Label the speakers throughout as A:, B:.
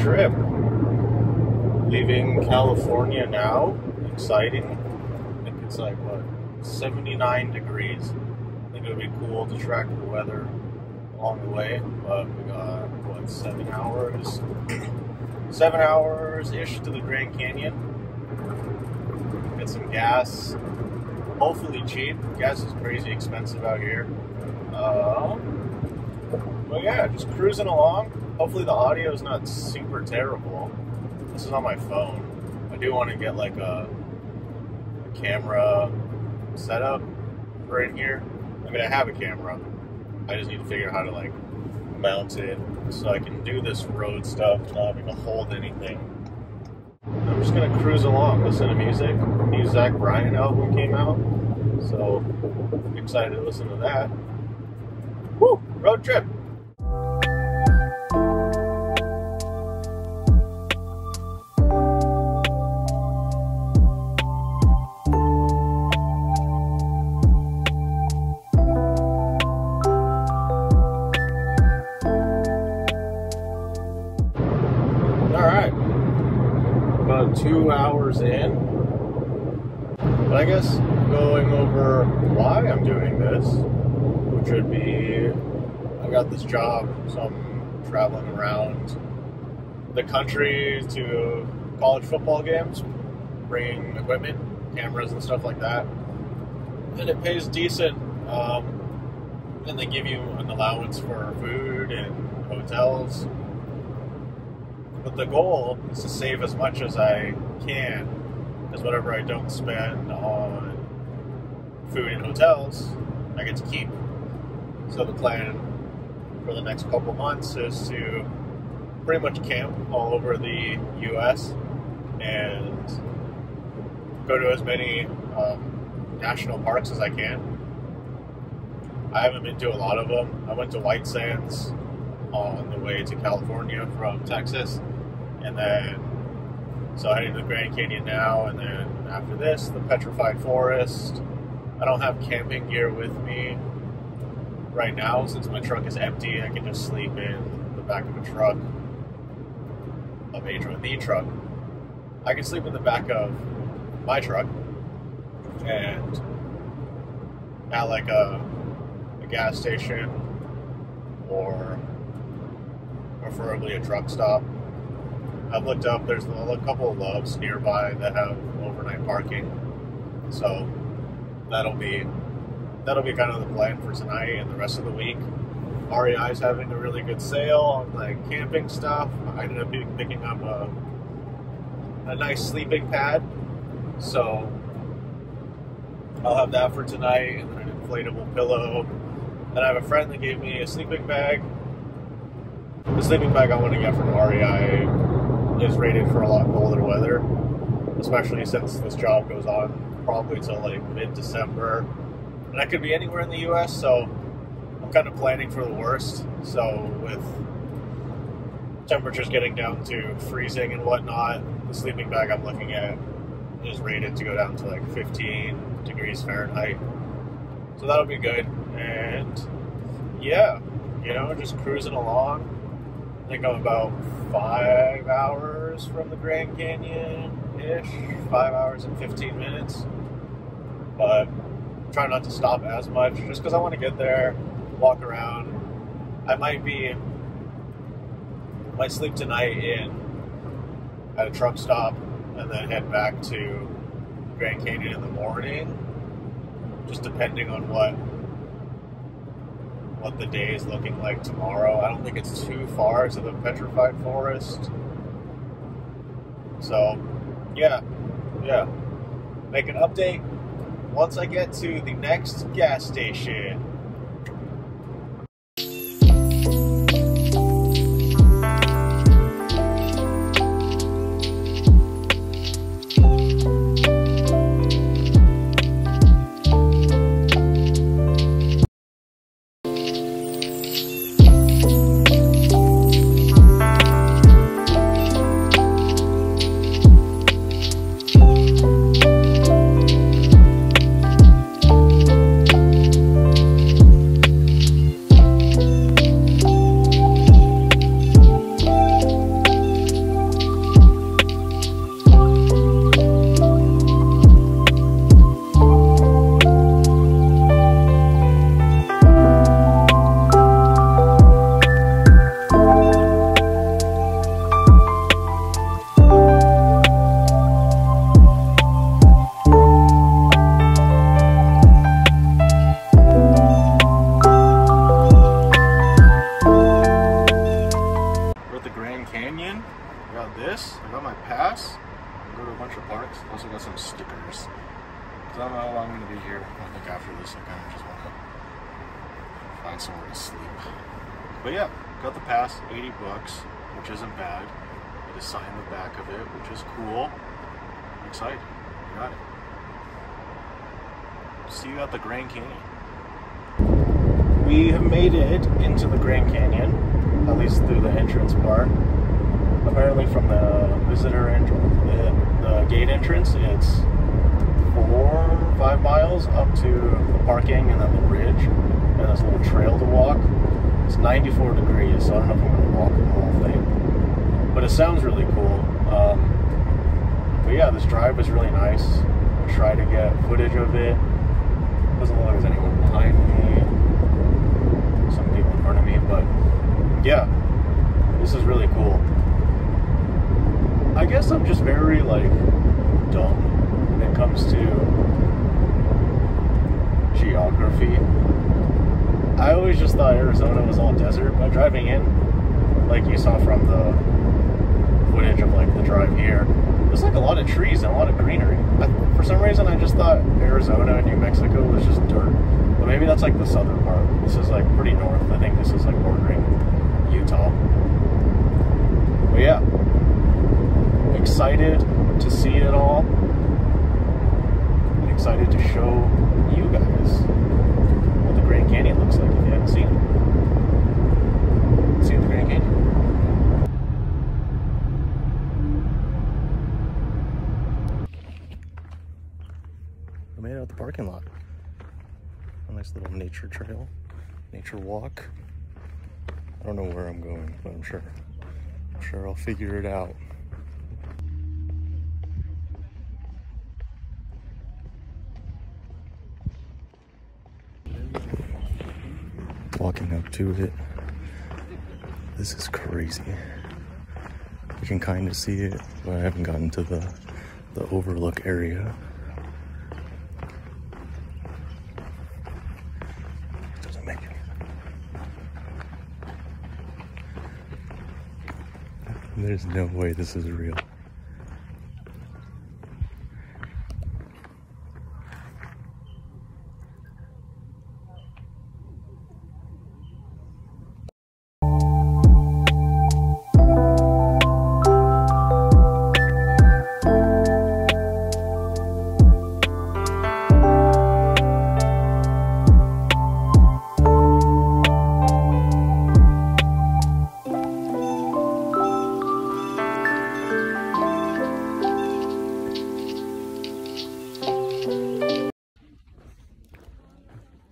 A: trip. Leaving California now. Exciting. I think it's like, what, 79 degrees. I think it would be cool to track the weather along the way. But we got, what, 7 hours? 7 hours-ish to the Grand Canyon. Get some gas. Hopefully cheap. Gas is crazy expensive out here. But yeah, just cruising along. Hopefully the audio is not super terrible. This is on my phone. I do want to get like a camera setup right in here. I mean, I have a camera. I just need to figure out how to like mount it so I can do this road stuff without having to hold anything. I'm just gonna cruise along, listen to music. The new Zach Bryan album came out, so I'm excited to listen to that. Woo! Road trip! Alright, about 2 hours in, but I guess going over why I'm doing this, which would be, I got this job, so I'm traveling around the country to college football games, bringing equipment, cameras and stuff like that, and it pays decent, and they give you an allowance for food and hotels. But the goal is to save as much as I can, because whatever I don't spend on food and hotels, I get to keep. So the plan for the next couple months is to pretty much camp all over the U.S. and go to as many national parks as I can. I haven't been to a lot of them. I went to White Sands on the way to California from Texas, and then so heading to the Grand Canyon now, and then after this, the Petrified Forest. I don't have camping gear with me right now since my truck is empty. I can just sleep in the back of a truck, of the truck. I can sleep in the back of my truck and at like a gas station or preferably a truck stop. I've looked up, there's a couple of Loves nearby that have overnight parking, so that'll be kind of the plan for tonight and the rest of the week. REI is having a really good sale on like camping stuff. I ended up picking up a nice sleeping pad, so I'll have that for tonight, and then an inflatable pillow. Then I have a friend that gave me a sleeping bag. The sleeping bag I want to get from REI is rated for a lot colder weather, especially since this job goes on probably till like mid-December, and I could be anywhere in the US, so I'm kind of planning for the worst. So with temperatures getting down to freezing and whatnot, the sleeping bag I'm looking at is rated to go down to like 15 degrees Fahrenheit, so that'll be good. And yeah, you know, just cruising along. I think I'm about 5 hours from the Grand Canyon-ish, 5 hours and 15 minutes. But try not to stop as much, just because I want to get there, walk around. I might sleep tonight at a truck stop, and then head back to Grand Canyon in the morning, just depending on what the day is looking like tomorrow. I don't think it's too far to the Petrified Forest. So, yeah. Make an update once I get to the next gas station. go to a bunch of parks. Also got some stickers. I don't know how long I'm gonna be here. I think after this I kind of just want to find somewhere to sleep. But yeah, got the pass, 80 bucks, which isn't bad. I just signed the back of it, which is cool. I'm excited. I got it. See you at the Grand Canyon. We have made it into the Grand Canyon, at least through the entrance part. Apparently from the visitor entrance, the gate entrance, it's 4 or 5 miles up to the parking and then the ridge, and there's a little trail to walk. It's 94 degrees, so I don't know if I'm going to walk the whole thing. But it sounds really cool. But yeah, this drive was really nice. I'll try to get footage of it. Doesn't look like there's anyone behind me. Some people in front of me, but yeah, this is really cool. I guess I'm just very, like, dumb when it comes to geography. I always just thought Arizona was all desert, but driving in, like you saw from the footage of, like, the drive here, there's, like, a lot of trees and a lot of greenery. For some reason, I just thought Arizona and New Mexico was just dirt. But maybe that's, like, the southern part. This is, like, pretty north. I think this is, like, bordering Utah. But yeah, excited to see it all. And excited to show you guys what the Grand Canyon looks like if you haven't seen it. See you at the Grand Canyon. I made it out the parking lot. A nice little nature trail, nature walk. I don't know where I'm going, but I'm sure I'll figure it out. Walking up to it. This is crazy. You can kind of see it, but I haven't gotten to the overlook area. Doesn't make it. There's no way this is real.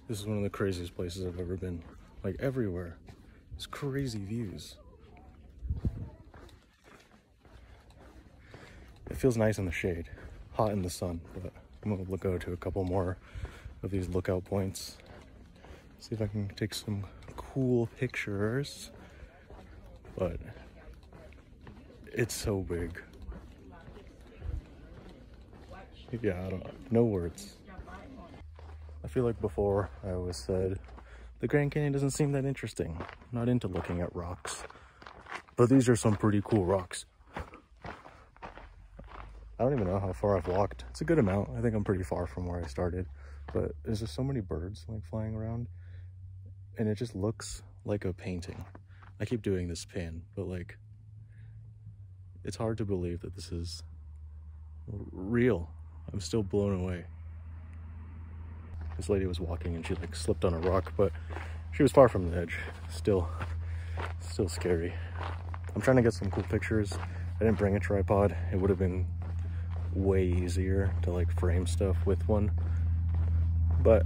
A: This is one of the craziest places I've ever been. Like, everywhere. It's crazy views. It feels nice in the shade. Hot in the sun, but I'm gonna go to a couple more of these lookout points. See if I can take some cool pictures. But it's so big. Yeah, I don't know. No words. I feel like before I always said the Grand Canyon doesn't seem that interesting. I'm not into looking at rocks, but these are some pretty cool rocks. I don't even know how far I've walked. It's a good amount. I think I'm pretty far from where I started, but there's just so many birds like flying around, and it just looks like a painting. I keep doing this pan, but like, it's hard to believe that this is real. I'm still blown away. This lady was walking and she like slipped on a rock, but she was far from the edge. Still scary. I'm trying to get some cool pictures. I didn't bring a tripod. It would have been way easier to like frame stuff with one. But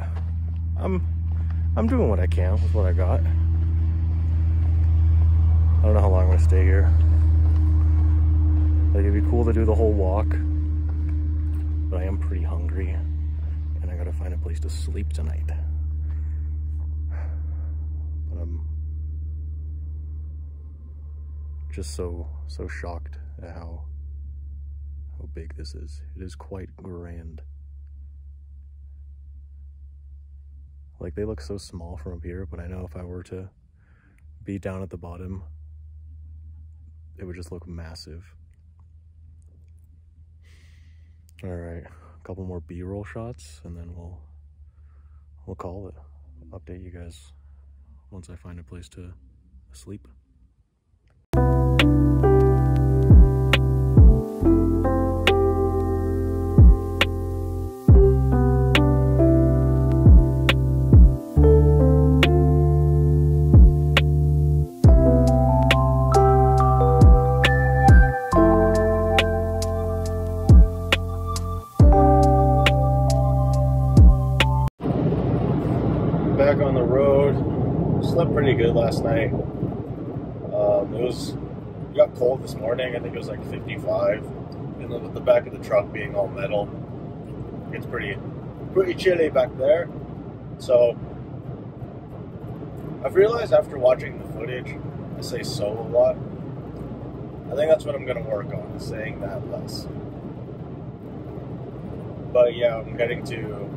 A: I'm doing what I can with what I got. I don't know how long I'm gonna stay here. Like, it'd be cool to do the whole walk, but I am pretty hungry and I gotta find a place to sleep tonight. But I'm just so shocked at how big this is. It is quite grand. Like, they look so small from up here, but I know if I were to be down at the bottom, it would just look massive. All right, a couple more B-roll shots, and then we'll call it. Update you guys once I find a place to sleep. Back on the road. Slept pretty good last night. It got cold this morning. I think it was like 55, and then with the back of the truck being all metal, it's pretty chilly back there. So I've realized after watching the footage, I say "so" a lot. I think that's what I'm gonna work on, saying that less. But yeah, I'm heading to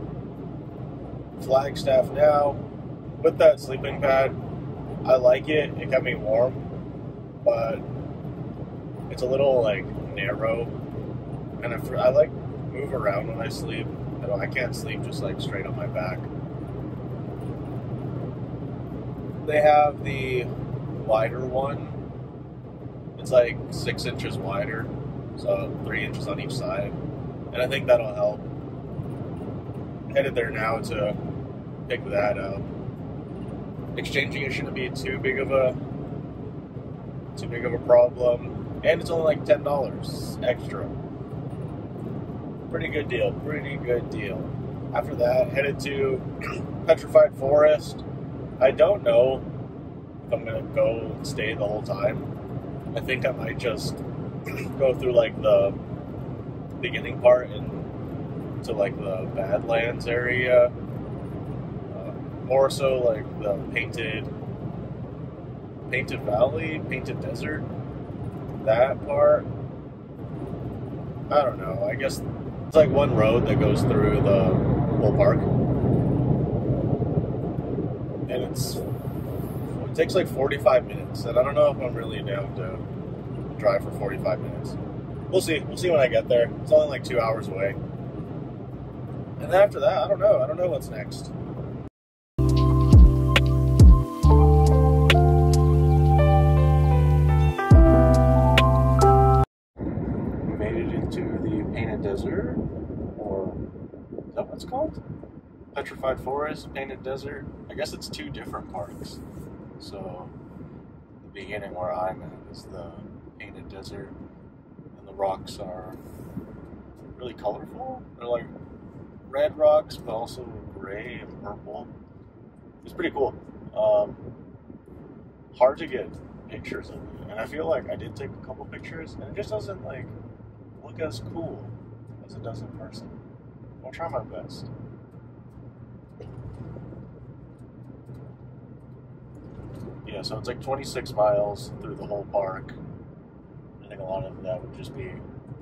A: Flagstaff now with that sleeping pad. I like it. It kept me warm, but it's a little like narrow, and I like move around when I sleep. I can't sleep just like straight on my back. They have the wider one. It's like 6 inches wider, so 3 inches on each side, and I think that'll help. Headed there now to pick that up. Exchanging it shouldn't be too big of a problem, and it's only like $10 extra. Pretty good deal. Pretty good deal. After that, headed to Petrified Forest. I don't know if I'm gonna go and stay the whole time. I think I might just go through like the beginning part and to like the Badlands area. More so like the Painted Valley, Painted Desert, that part. I don't know. I guess it's like one road that goes through the whole park, and it takes like 45 minutes, and I don't know if I'm really down to drive for 45 minutes. We'll see. We'll see when I get there. It's only like 2 hours away, and then after that, I don't know. I don't know what's next. To the Painted Desert, or is that what it's called? Petrified Forest, Painted Desert. I guess it's 2 different parks. So the beginning where I'm at is the Painted Desert, and the rocks are really colorful. They're like red rocks, but also gray and purple. It's pretty cool. Hard to get pictures of it, and I feel like I did take a couple pictures, and it just doesn't like look as cool as it does in person. I'll try my best. Yeah, so it's like 26 miles through the whole park. I think a lot of that would just be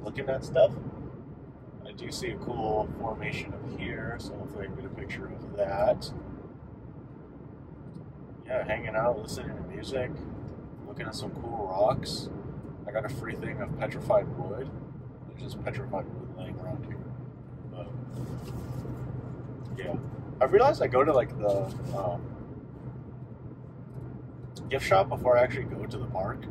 A: looking at stuff. I do see a cool formation up here, so hopefully I can get a picture of that. Yeah, hanging out, listening to music, looking at some cool rocks. I got a free thing of petrified wood. There's just petrified wood laying around here. But yeah, I've realized I go to like the gift shop before I actually go to the park.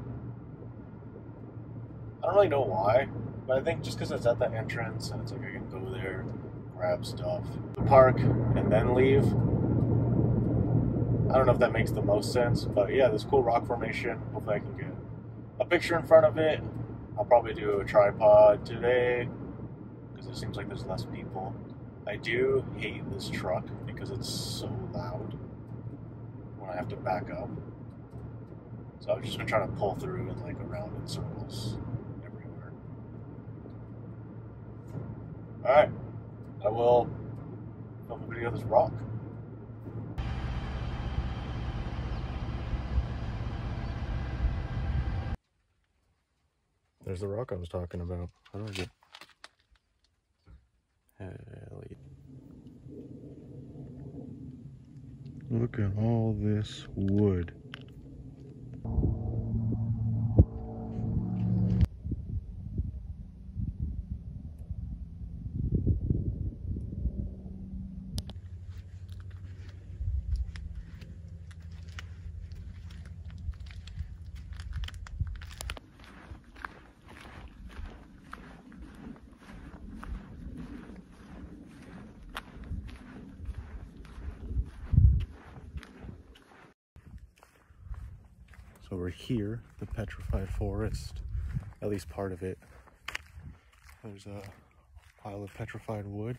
A: I don't really know why, but I think just because it's at the entrance and it's like I can go there, grab stuff, the park, and then leave. I don't know if that makes the most sense, but yeah, this cool rock formation. Hopefully I can get a picture in front of it. I'll probably do a tripod today because it seems like there's less people. I do hate this truck because it's so loud when I have to back up. So I've just been trying to pull through and like around in circles everywhere. Alright, I will film a video of this rock. There's the rock I was talking about. How do I get... Look at all this wood. So we're here, the petrified forest, at least part of it. There's a pile of petrified wood.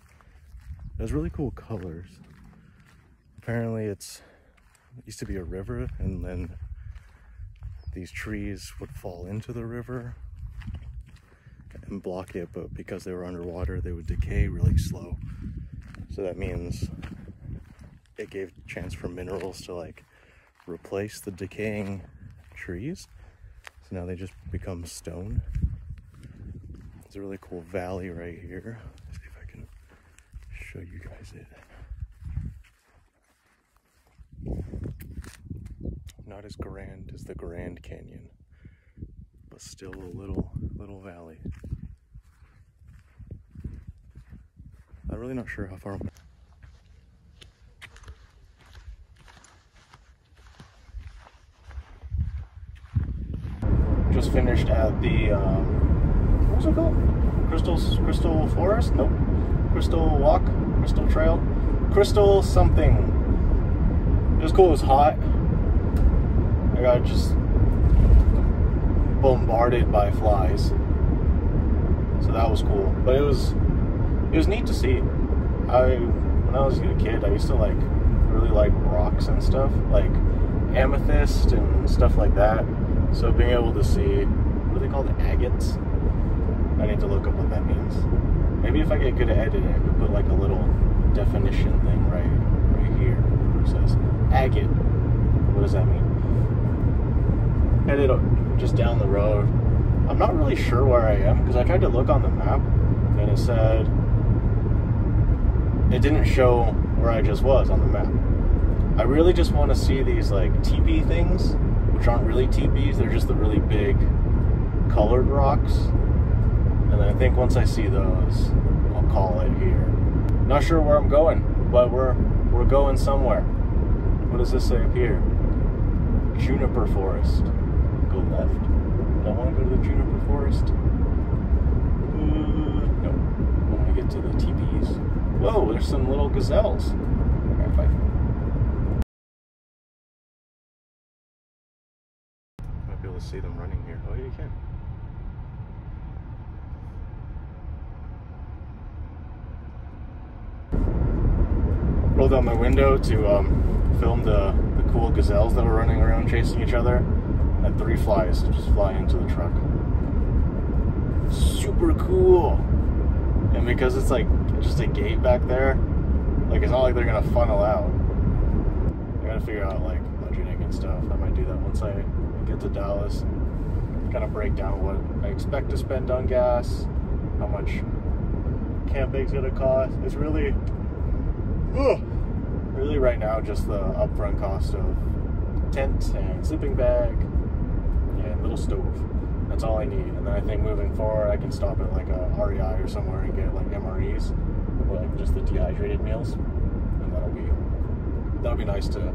A: It has really cool colors. Apparently it used to be a river, and then these trees would fall into the river and block it, but because they were underwater, they would decay really slow. So that means it gave a chance for minerals to like replace the decaying trees. So now they just become stone. It's a really cool valley right here. Let's see if I can show you guys it. Not as grand as the Grand Canyon, but still a little valley. I'm really not sure how far. Just finished at the what was it called? Crystal Forest? Nope. Crystal Walk? Crystal Trail? Crystal something. It was cool. It was hot. I got just bombarded by flies, so that was cool. But it was neat to see. When I was a kid, I used to really like rocks and stuff, like amethyst and stuff like that. So being able to see, what are they called, agates? I need to look up what that means. Maybe if I get good at editing, I could put like a little definition thing right here where it says agate. What does that mean? Headed just down the road. I'm not really sure where I am because I tried to look on the map and it said it didn't show where I just was on the map. I really just want to see these like teepee things, which aren't really teepees, they're just the really big colored rocks. And then I think once I see those, I'll call it here. Not sure where I'm going, but we're going somewhere. What does this say up here? Juniper forest. Go left. Don't want to go to the juniper forest. No. I want to get to the teepees. Whoa, there's some little gazelles. Alright, bye. Might be able to see them running here. Oh, yeah, you can. Rolled out my window to film the cool gazelles that were running around chasing each other. I had 3 flies just flying into the truck. Super cool. And because it's like just a gate back there, like it's not like they're gonna funnel out. I gotta figure out like budgeting and stuff. I might do that once I get to Dallas and kind of break down what I expect to spend on gas, how much camping's gonna cost. It's really right now just the upfront cost of tent and sleeping bag and little stove. That's all I need. And then I think moving forward I can stop at like a REI or somewhere and get like MREs, or like just the dehydrated meals, and that'll be nice to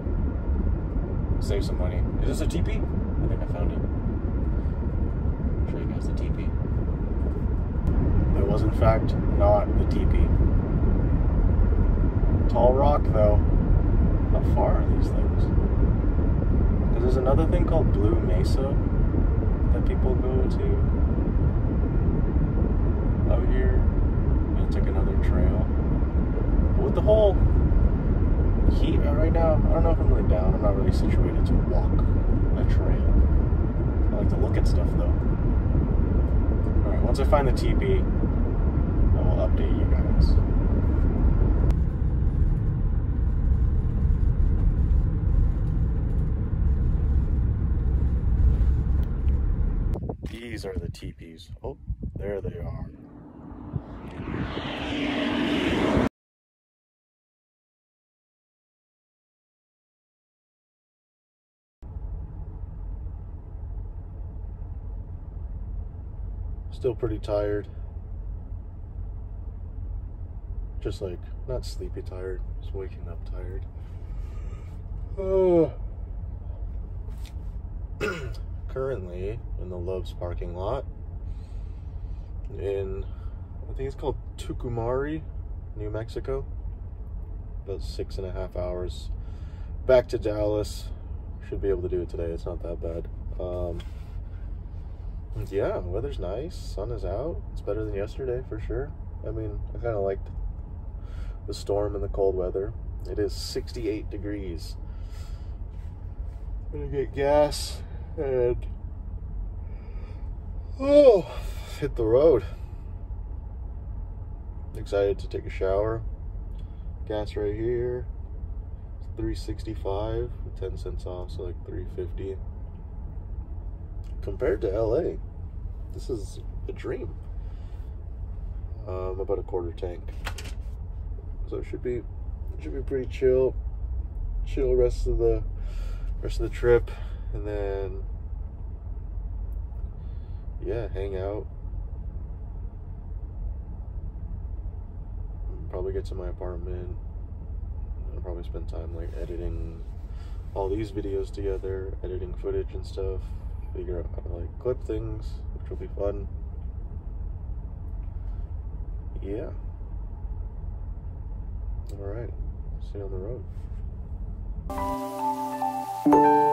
A: save some money. Is this a teepee? I think I found it. I'll show you guys the teepee. It was in fact not the teepee. Tall rock though. How far are these things? Because there's another thing called Blue Mesa that people go to out here. I'm gonna take another trail. But with the whole heat right now, I don't know if I'm really down. I'm not really situated to walk a trail. I like to look at stuff though. Alright, once I find the teepee, I will update you guys. These are the teepees. Oh, there they are. Still pretty tired. Just like, not sleepy tired, just waking up tired. Oh. Currently in the Love's parking lot in, I think it's called Tucumari, New Mexico. About 6.5 hours back to Dallas. Should be able to do it today. It's not that bad. Yeah, weather's nice. Sun is out. It's better than yesterday for sure. I mean, I kind of liked the storm and the cold weather. It is 68 degrees. I'm gonna get gas and hit the road. Excited to take a shower. Gas right here. It's $3.65, 10 cents off, so like $3.50. Compared to LA, this is a dream. About a quarter tank, so it should be pretty chill rest of the trip, and then yeah, hang out. Probably get to my apartment. I'll probably spend time like editing all these videos together, editing footage and stuff, figure out how to like clip things, which will be fun. Yeah. All right. See you on the road.